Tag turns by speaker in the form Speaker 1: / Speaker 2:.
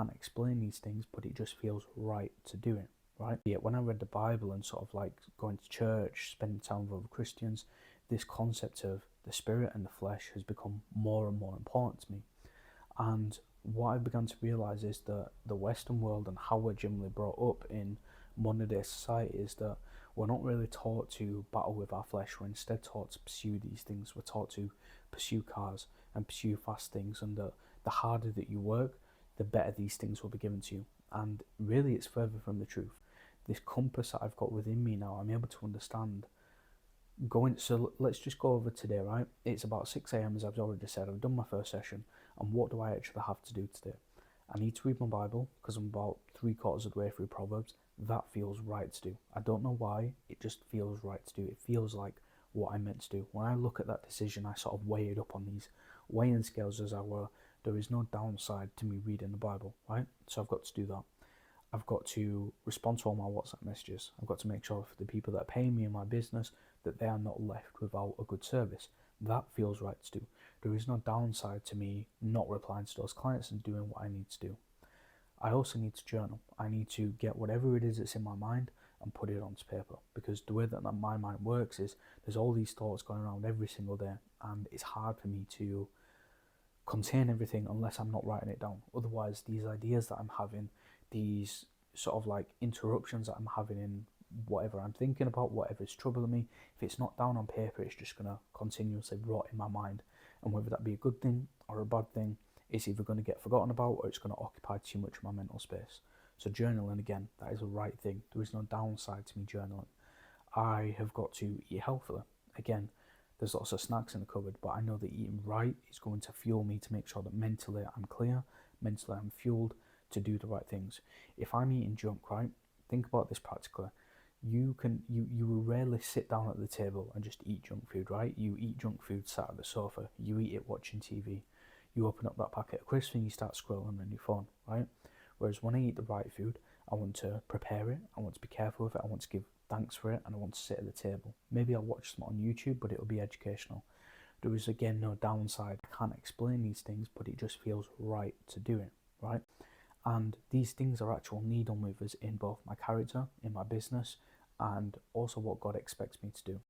Speaker 1: can't explain these things, but it just feels right to do it, right? Yet when I read the Bible and sort of like going to church, spending time with other Christians, this concept of the spirit and the flesh has become more and more important to me. And what I began to realize is that the Western world and how we're generally brought up in modern day society is that we're not really taught to battle with our flesh. We're instead taught to pursue these things. We're taught to pursue cars and pursue fast things, and the harder that you work, the better these things will be given to you. And really, it's further from the truth. This compass that I've got within me now, I'm able to understand. So let's just go over today, right? It's about 6 a.m. as I've already said. I've done my first session, and what do I actually have to do today? I need to read my Bible because I'm about 3/4 of the way through Proverbs. That feels right to do. I don't know why, it just feels right to do. It feels like what I meant to do. When I look at that decision, I sort of weigh it up on these weighing scales, as I were. There is no downside to me reading the Bible, right? So I've got to do that. I've got to respond to all my WhatsApp messages. I've got to make sure for the people that are paying me in my business that they are not left without a good service. That feels right to do. There is no downside to me not replying to those clients and doing what I need to do. I also need to journal. I need to get whatever it is that's in my mind and put it onto paper, because the way that my mind works is there's all these thoughts going around every single day, and it's hard for me to contain everything unless I'm not writing it down. Otherwise, these ideas that I'm having, these sort of like interruptions that I'm having in whatever I'm thinking about, whatever's troubling me, if it's not down on paper, it's just going to continuously rot in my mind. And whether that be a good thing or a bad thing, it's either going to get forgotten about or it's going to occupy too much of my mental space. So journaling, again, that is a right thing. There is no downside to me journaling. I have got to eat healthily. Again, there's lots of snacks in the cupboard, but I know that eating right is going to fuel me to make sure that mentally I'm clear, mentally I'm fueled to do the right things. If I'm eating junk, right, think about this practically. You will rarely sit down at the table and just eat junk food, right? You eat junk food sat at the sofa. You eat it watching TV. You open up that packet of crisps and you start scrolling on your phone, right? Whereas when I eat the right food, I want to prepare it, I want to be careful with it, I want to give thanks for it, and I want to sit at the table. Maybe I'll watch some on YouTube, but it'll be educational. There is, again, no downside. I can't explain these things, but it just feels right to do it, right? And these things are actual needle movers in both my character, in my business, and also what God expects me to do.